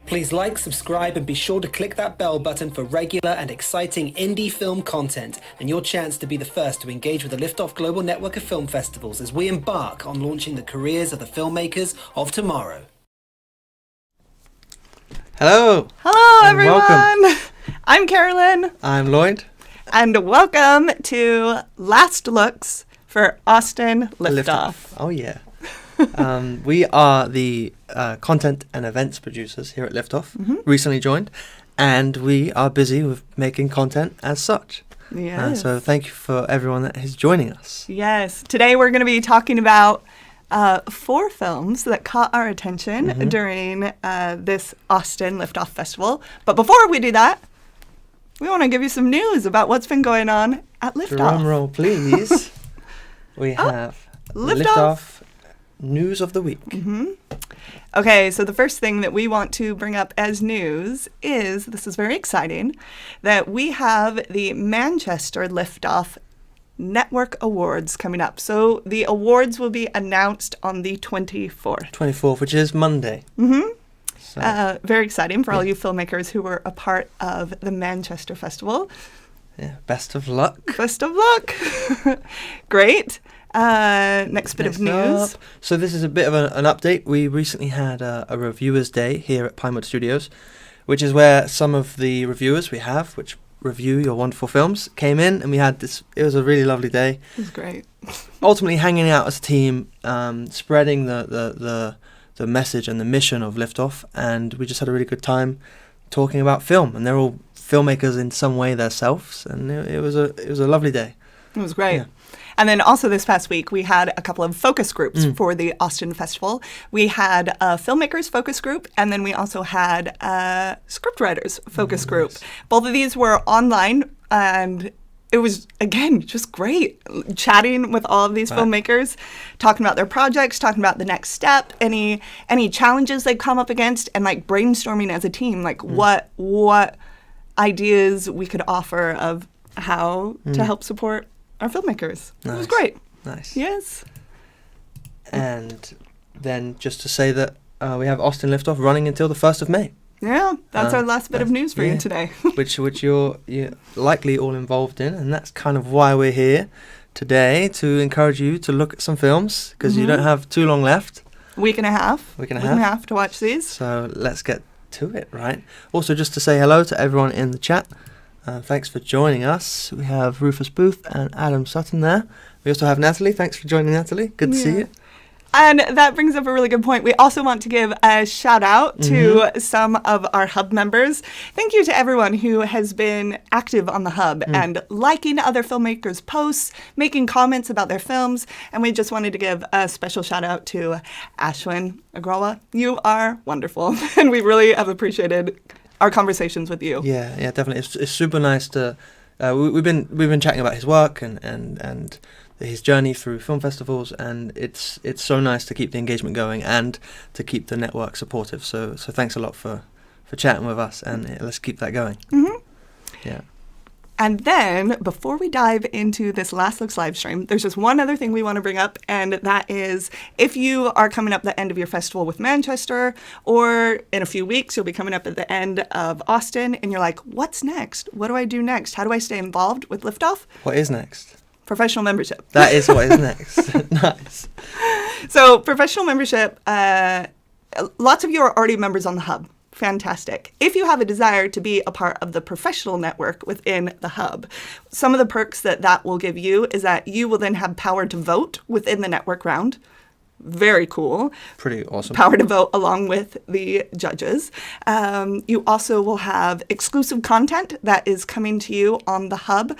Please like, subscribe, and be sure to click that bell button for regular and exciting indie film content and your chance to be the first to engage with the Liftoff Global Network of Film Festivals as we embark on launching the careers of the filmmakers of tomorrow. Hello. Hello, and everyone. Welcome. I'm Carolyn. I'm Lloyd. And welcome to Last Looks for Austin Liftoff. Oh, yeah. We are the content and events producers here at Liftoff, recently joined, and we are busy with making content as such. Yes. So thank you for everyone that is joining us. Yes. Today we're going to be talking about 4 films that caught our attention during this Austin Liftoff Festival. But before we do that, we want to give you some news about what's been going on at Liftoff. Drum roll, please. We have Liftoff News of the Week. Okay, so the first thing that we want to bring up as news is, this is very exciting, that we have the Manchester Liftoff Network Awards coming up. So the awards will be announced on the 24th. 24th, which is Monday. So, Very exciting for all you filmmakers who were a part of the Manchester Festival. yeah, best of luck. Best of luck. Great. Next bit of news. So this is a bit of an update. We recently had a reviewers day here at Pinewood Studios, which is where some of the reviewers we have, which review your wonderful films, came in, and we had this. It was a really lovely day. It was great. Ultimately, hanging out as a team, spreading the message and the mission of Liftoff, and we just had a really good time talking about film. And they're all filmmakers in some way themselves, and it was a lovely day. It was great. Yeah. And then also this past week, we had a couple of focus groups for the Austin Festival. We had a filmmakers focus group, and then we also had a scriptwriters focus group. Both of these were online, and it was, again, just great chatting with all of these filmmakers, talking about their projects, talking about the next step, any challenges they come up against, and like brainstorming as a team, like what ideas we could offer of how to help support our filmmakers. Nice. It was great. Nice. Yes. And then just to say that we have Austin Liftoff running until the 1st of May. Yeah, that's our last bit of news for you yeah. today. which you're likely all involved in, and that's kind of why we're here today, to encourage you to look at some films, because you don't have too long left. Week and a half to watch these. So let's get to it, right? Also, just to say hello to everyone in the chat. Thanks for joining us. We have Rufus Booth and Adam Sutton there. We also have Natalie. Thanks for joining, Natalie. Good to see you. And that brings up a really good point. We also want to give a shout out to some of our Hub members. Thank you to everyone who has been active on the Hub and liking other filmmakers' posts, making comments about their films. And we just wanted to give a special shout out to Ashwin Agrawa. You are wonderful. And we really have appreciated our conversations with you. Yeah, definitely. It's super nice to. We've been chatting about his work and his journey through film festivals, and it's so nice to keep the engagement going and to keep the network supportive. So thanks a lot for chatting with us, and let's keep that going. Yeah. And then, before we dive into this Last Looks live stream, there's just one other thing we want to bring up, and that is, if you are coming up the end of your festival with Manchester, or in a few weeks you'll be coming up at the end of Austin, and you're like, what's next? What do I do next? How do I stay involved with Liftoff? What is next? Professional membership. That is what is next. Nice. So, professional membership, lots of you are already members on the Hub. Fantastic. If you have a desire to be a part of the professional network within the Hub, some of the perks that will give you is that you will then have power to vote within the network round. Very cool. Pretty awesome. Power to vote along with the judges. You also will have exclusive content that is coming to you on the Hub.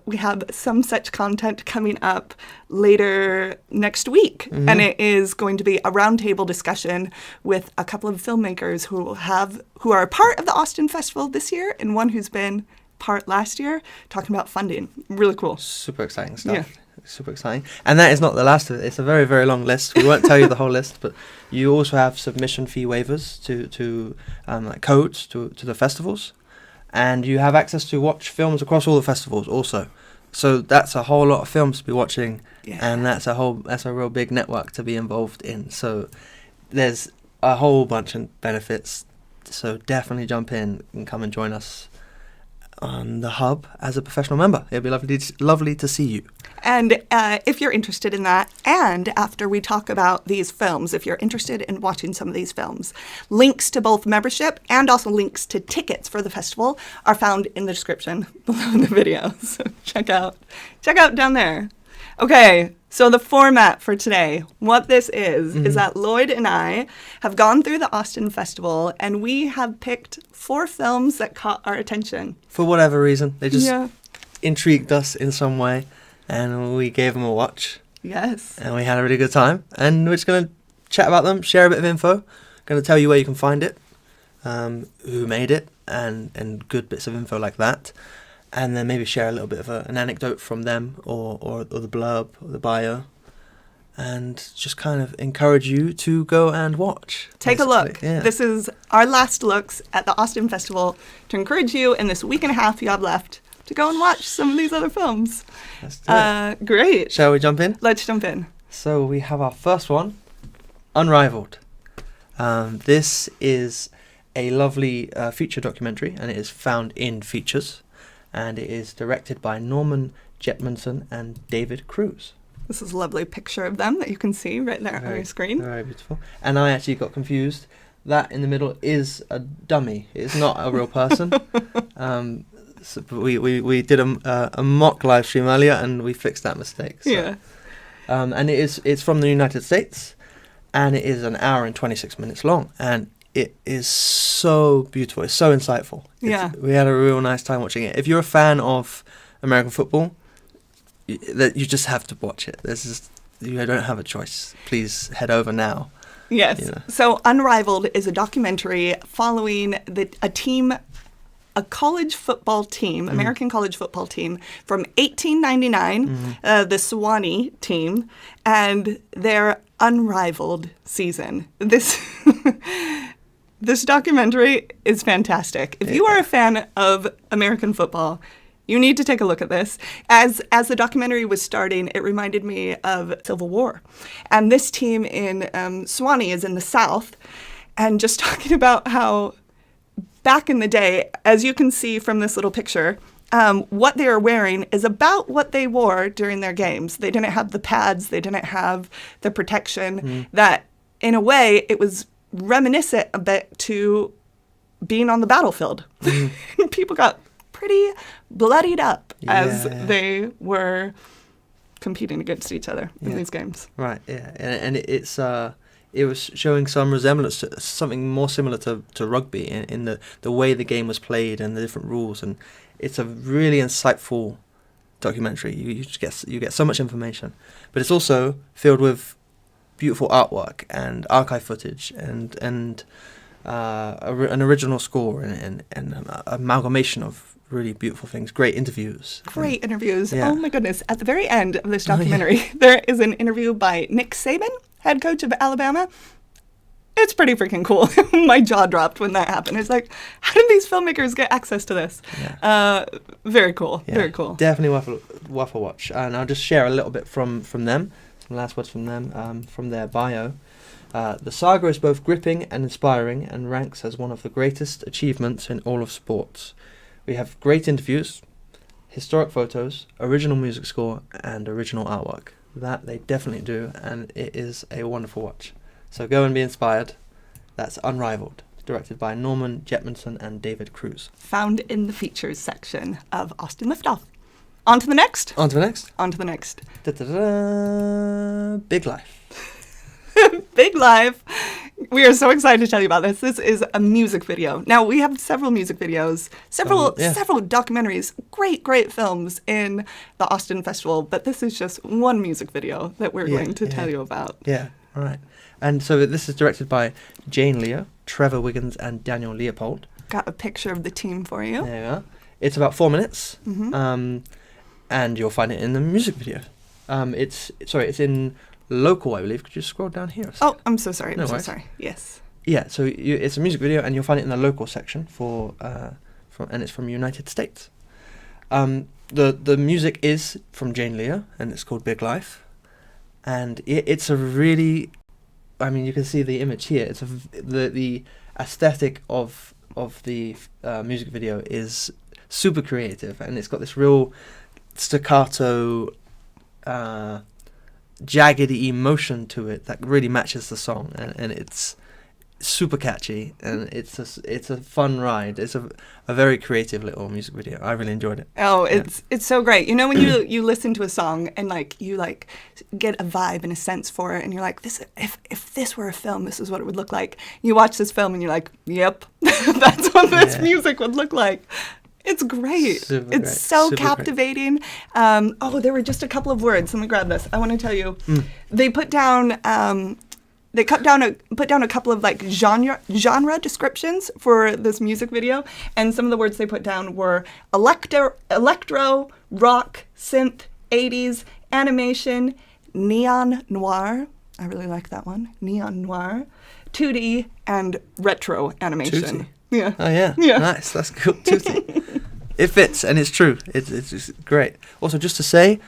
We have some such content coming up later next week. And it is going to be a roundtable discussion with a couple of filmmakers who are a part of the Austin Festival this year, and one who's been part last year, talking about funding. Really cool. Super exciting stuff. Yeah. Super exciting. And that is not the last of it. It's a very, very long list. We won't tell you the whole list, but you also have submission fee waivers to like codes to the festivals, and you have access to watch films across all the festivals also. So that's a whole lot of films to be watching, and that's a real big network to be involved in. So there's a whole bunch of benefits So definitely jump in and come and join us on the hub as a professional member. It'll be lovely to see you. And if you're interested in that, and after we talk about these films, if you're interested in watching some of these films, links to both membership and also links to tickets for the festival are found in the description below the video. So check out down there. Okay, so the format for today, what this is that Lloyd and I have gone through the Austin Festival and we have picked 4 films that caught our attention. For whatever reason, they just intrigued us in some way, and we gave them a watch. Yes. And we had a really good time, and we're just going to chat about them, share a bit of info, going to tell you where you can find it, who made it, and good bits of info like that. And then maybe share a little bit of an anecdote from them or the blurb or the bio, and just kind of encourage you to go and watch. Take a look. Yeah. This is our last looks at the Austin Festival to encourage you in this week and a half you have left to go and watch some of these other films. Let's do it. Great. Shall we jump in? Let's jump in. So we have our first one, Unrivaled. This is a lovely feature documentary, and it is found in Features. And it is directed by Newman, Jetmundsen, and David Cruz. This is a lovely picture of them that you can see right there on your screen. Very beautiful. And I actually got confused. That in the middle is a dummy. It's not a real person. So we did a mock live stream earlier, and we fixed that mistake. So. Yeah. And it's from the United States, and it is an hour and 26 minutes long. And it is so beautiful. It's so insightful. We had a real nice time watching it. If you're a fan of American football, you just have to watch it. You don't have a choice. Please head over now. Yes. You know. So Unrivaled is a documentary following a college football team, American college football team from 1899, the Sewanee team, and their unrivaled season. This documentary is fantastic. If you are a fan of American football, you need to take a look at this. As the documentary was starting, it reminded me of Civil War. And this team in Sewanee is in the South. And just talking about how back in the day, as you can see from this little picture, what they are wearing is about what they wore during their games. They didn't have the pads. They didn't have the protection. That, in a way, it was reminiscent a bit to being on the battlefield. People got pretty bloodied up as they were competing against each other in these games. Right, yeah. And it was showing some resemblance to something more similar to rugby in the way the game was played and the different rules. And it's a really insightful documentary. You get so much information. But it's also filled with beautiful artwork and archive footage and an original score and an amalgamation of really beautiful things. Great interviews. Yeah. Oh my goodness. At the very end of this documentary, there is an interview by Nick Saban, head coach of Alabama. It's pretty freaking cool. My jaw dropped when that happened. It's like, how did these filmmakers get access to this? Very cool. Yeah. Very cool. Definitely worth a watch. And I'll just share a little bit from them. Some last words from them, from their bio. The saga is both gripping and inspiring and ranks as one of the greatest achievements in all of sports. We have great interviews, historic photos, original music score, and original artwork. That they definitely do, and it is a wonderful watch. So go and be inspired. That's Unrivaled, directed by Newman, Jetmundsen, and David Cruz. Found in the features section of Austin Liftoff. On to the next. Da-da-da. Big Life. Big Life. We are so excited to tell you about this. This is a music video. Now, we have several music videos, several documentaries, great films in the Austin Festival, but this is just one music video that we're going to tell you about. Yeah, all right. And so this is directed by Jane Leo, Trevor Wiggins, and Daniel Leopold. Got a picture of the team for you. There you are. It's about 4 minutes, and you'll find it in the music video. It's in local, I believe. Could you scroll down here? Oh, I'm so sorry. No worries. Yes. Yeah, so it's a music video, and you'll find it in the local section and it's from United States. The music is from Jane Leo, and it's called Big Life, and it's a really, I mean, you can see the image here. It's the aesthetic of the music video is super creative, and it's got this real staccato, jaggedy emotion to it that really matches the song, and it's super catchy, and it's a fun ride. It's a very creative little music video. I really enjoyed it. Oh, it's so great. You know, when you listen to a song and you get a vibe and a sense for it, and you're like, this if this were a film, this is what it would look like. You watch this film and you're like, yep, that's what this music would look like. It's great. It's so captivating. There were just a couple of words. Let me grab this. I want to tell you, they put down. They put down a couple of genre descriptions for this music video, and some of the words they put down were electro, rock, synth, 80s, animation, neon noir. I really like that one. Neon noir, 2D, and retro animation. 2D. Yeah. Oh yeah. Nice. That's cool. 2D. It fits, and it's true. It's just great. Also, just to say,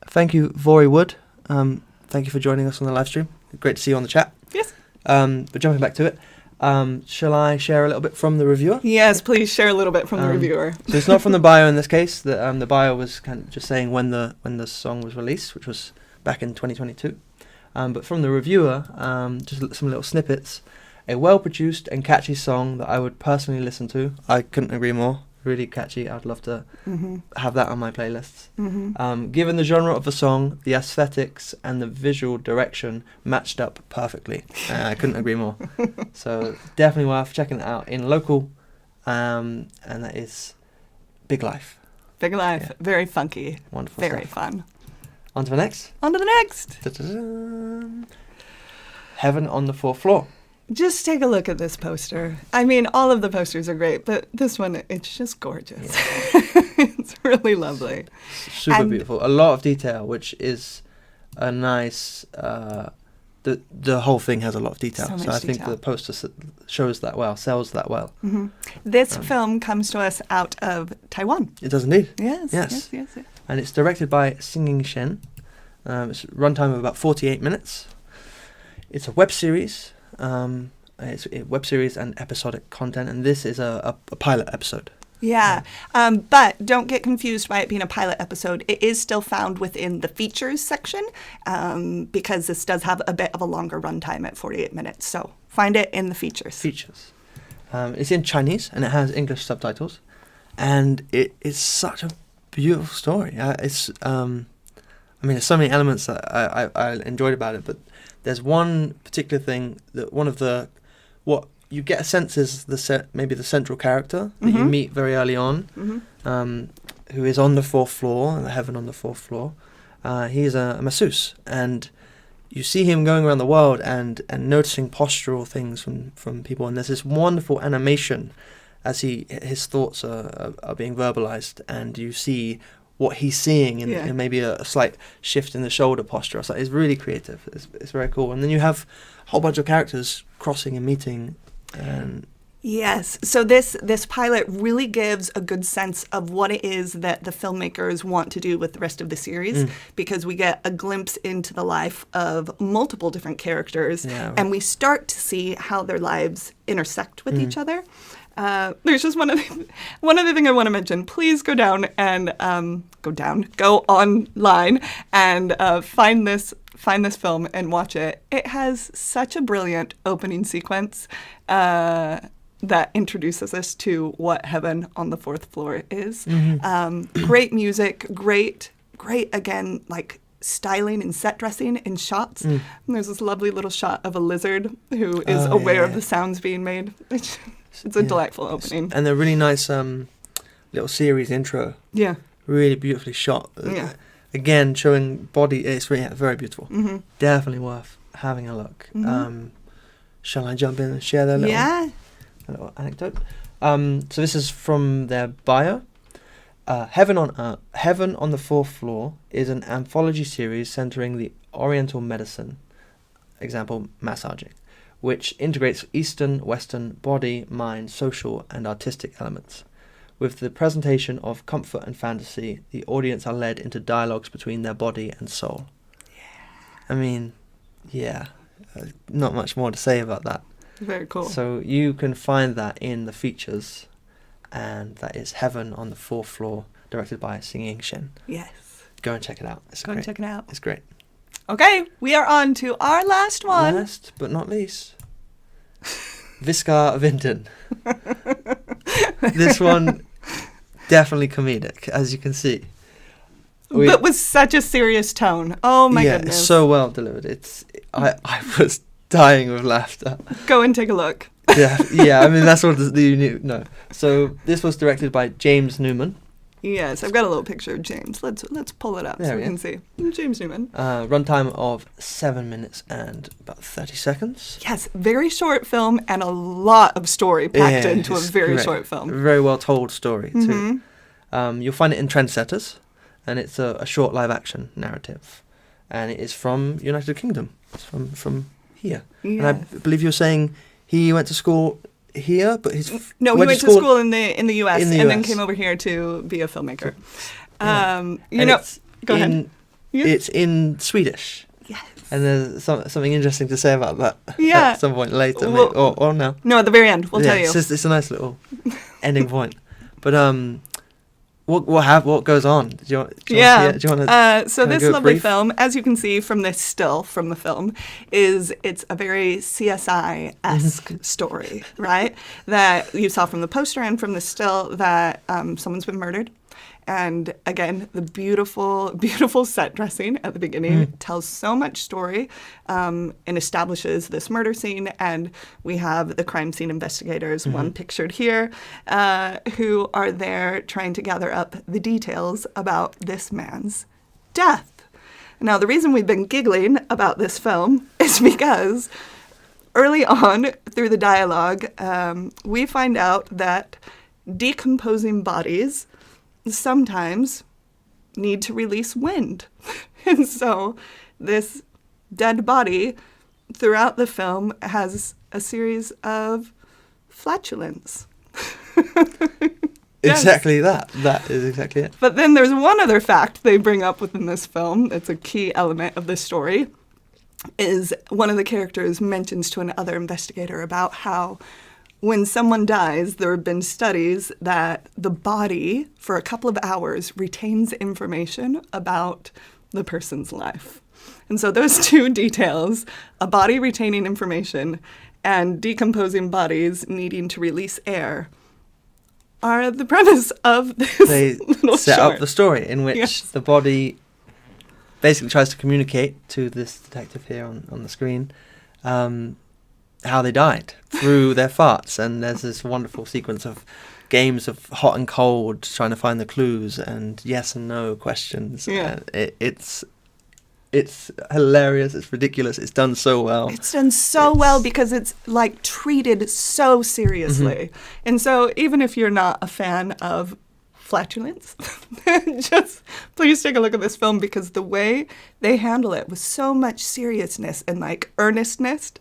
thank you, Vori Wood. Thank you for joining us on the live stream. Great to see you on the chat. Yes. But jumping back to it, shall I share a little bit from the reviewer? Yes, please share a little bit from the reviewer. So it's not from the bio in this case. The bio was kind of just saying when the song was released, which was back in 2022. But from the reviewer, just some little snippets. A well-produced and catchy song that I would personally listen to. I couldn't agree more. Really catchy. I'd love to have that on my playlists. Given the genre of the song, the aesthetics and the visual direction matched up perfectly. I couldn't agree more. So definitely worth checking it out in local, and that is Big Life. Big Life. Yeah. Very funky. Wonderful Very stuff. fun. On to the next. On to the next. Da-da-da. Heaven on the Fourth Floor. Just take a look at this poster. I mean, all of the posters are great, but this one, it's just gorgeous. Yeah. It's really lovely. Super beautiful. A lot of detail, which is a nice... The whole thing has a lot of detail. So I think the poster shows that well, sells that well. This film comes to us out of Taiwan. It does indeed. Yes. And it's directed by Singing Chen. It's a runtime of about 48 minutes. It's a web series. It's a web series and episodic content, and this is a pilot episode. Yeah, but don't get confused by it being a pilot episode. It is still found within the features section, because this does have a bit of a longer runtime at 48 minutes. So find it in the features. It's in Chinese, and it has English subtitles, and it is such a beautiful story. There's so many elements that I enjoyed about it, but there's one particular thing that what you get a sense is maybe the central character that you meet very early on, who is on the fourth floor, the heaven on the fourth floor. He is a masseuse, and you see him going around the world and noticing postural things from people, and there's this wonderful animation as his thoughts are being verbalized, and you see what he's seeing in maybe a slight shift in the shoulder posture. It's really creative. It's very cool. And then you have a whole bunch of characters crossing and meeting. Yes. So this pilot really gives a good sense of what it is that the filmmakers want to do with the rest of the series, because we get a glimpse into the life of multiple different characters, and we start to see how their lives intersect with each other. There's just one other thing I want to mention. Please go online and find this film and watch it. It has such a brilliant opening sequence that introduces us to what Heaven on the Fourth Floor is. Great music, great again, like styling and set dressing and shots. And there's this lovely little shot of a lizard who is aware of the sounds being made. It's a delightful opening. And a really nice little series intro. Yeah. Really beautifully shot. Again, showing body. It's really very beautiful. Definitely worth having a look. Shall I jump in and share that little anecdote? So this is from their bio. Heaven on the Fourth Floor is an anthology series centering the Oriental medicine, example, massaging, which integrates Eastern, Western, body, mind, social, and artistic elements. With the presentation of comfort and fantasy, the audience are led into dialogues between their body and soul. Not much more to say about that. Very cool. So you can find that in the features, and that is Heaven on the Fourth Floor, directed by Singing Chen. Yes. Go and check it out. Go and check it out. It's great. Okay, we are on to our last one. Last but not least, Viskar Vinden. This one, definitely comedic, as you can see. But with such a serious tone. Oh my goodness. It's so well delivered. I was dying with laughter. Go and take a look. Yeah. I mean, that's what you knew. No. So this was directed by James Newman. Yes, I've got a little picture of James. Let's pull it up so we can see. James Newman. Runtime of 7 minutes and about 30 seconds. Yes, very short film and a lot of story packed into a very short film. Very well told story too. You'll find it in Trendsetters, and it's a short live action narrative, and it is from United Kingdom. It's from here. Yes. And I believe you were saying he went to school here, but he went to school in the US and then came over here to be a filmmaker. Go ahead. It's in Swedish. Yes. And there's something interesting to say about that at some point later, well, or now. No, at the very end, we'll tell you. It's a nice little ending point. But what goes on? Do you want to so this lovely film, as you can see from this still from the film, it's a very CSI-esque story, right? That you saw from the poster and from the still that someone's been murdered. And again, the beautiful, beautiful set dressing at the beginning tells so much story and establishes this murder scene. And we have the crime scene investigators, one pictured here, who are there trying to gather up the details about this man's death. Now, the reason we've been giggling about this film is because early on through the dialogue, we find out that decomposing bodies sometimes need to release wind. And so this dead body throughout the film has a series of flatulence. Exactly that. That is exactly it. But then there's one other fact they bring up within this film. It's a key element of this story, is one of the characters mentions to another investigator about how when someone dies, there have been studies that the body, for a couple of hours, retains information about the person's life. And so those two details, a body retaining information and decomposing bodies needing to release air, are the premise of this little set short. up the story in which the body basically tries to communicate to this detective here on the screen how they died through their farts. And there's this wonderful sequence of games of hot and cold, trying to find the clues and yes and no questions. Yeah. It's hilarious. It's ridiculous. It's done so well. It's done so well because it's like treated so seriously. And so even if you're not a fan of flatulence, just please take a look at this film because the way they handle it with so much seriousness and like earnestness,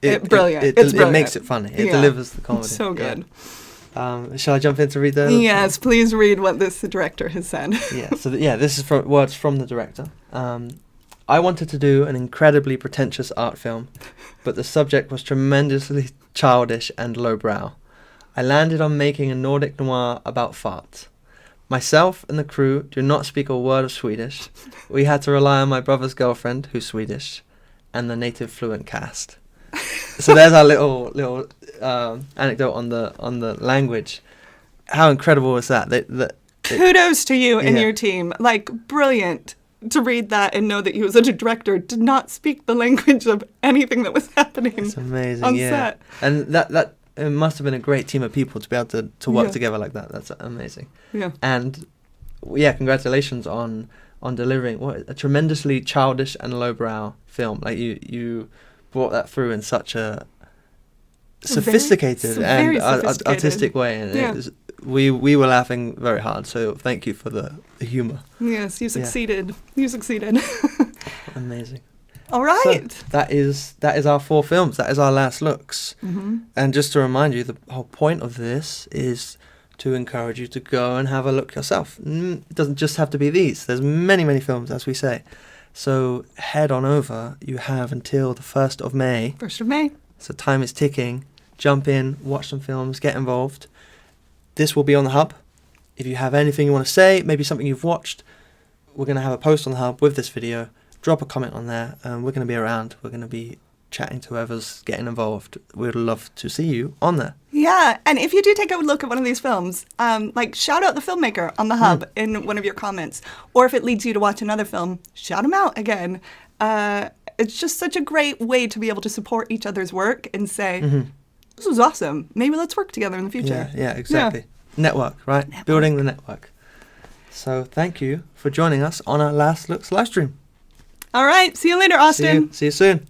brilliant. It's brilliant. It makes it funny. It delivers the comedy. It's so good. Yeah. Shall I jump in to read the... Yes, please read what this director has said. This is words from the director. I wanted to do an incredibly pretentious art film, but the subject was tremendously childish and lowbrow. I landed on making a Nordic noir about farts. Myself and the crew do not speak a word of Swedish. We had to rely on my brother's girlfriend, who's Swedish, and the native fluent cast. So there's our little anecdote on the language. How incredible is that? Kudos to you and your team. Like, brilliant to read that and know that you as a director did not speak the language of anything that was happening. It's amazing, on set. And that it must have been a great team of people to be able to work together like that. That's amazing. Yeah. And congratulations on delivering a tremendously childish and lowbrow film. Like you brought that through in such a sophisticated and artistic way, and we were laughing very hard. So thank you for the humour. Yes, you succeeded. You succeeded. Amazing. All right. So that is our 4 films. That is our last looks. And just to remind you, the whole point of this is to encourage you to go and have a look yourself. It doesn't just have to be these. There's many, many films, as we say. So head on over. You have until the 1st of May. 1st of May. So time is ticking. Jump in, watch some films, get involved. This will be on the hub. If you have anything you want to say, maybe something you've watched, we're going to have a post on the hub with this video. Drop a comment on there. We're going to be around. We're going to be chatting to whoever's getting involved. We'd love to see you on there. Yeah, and if you do take a look at one of these films, like shout out the filmmaker on the hub in one of your comments. Or if it leads you to watch another film, shout them out again. It's just such a great way to be able to support each other's work and say, this was awesome. Maybe let's work together in the future. Yeah, exactly. Network, right? Building the network. So thank you for joining us on our Last Looks live stream. All right. See you later, Austin. See you soon.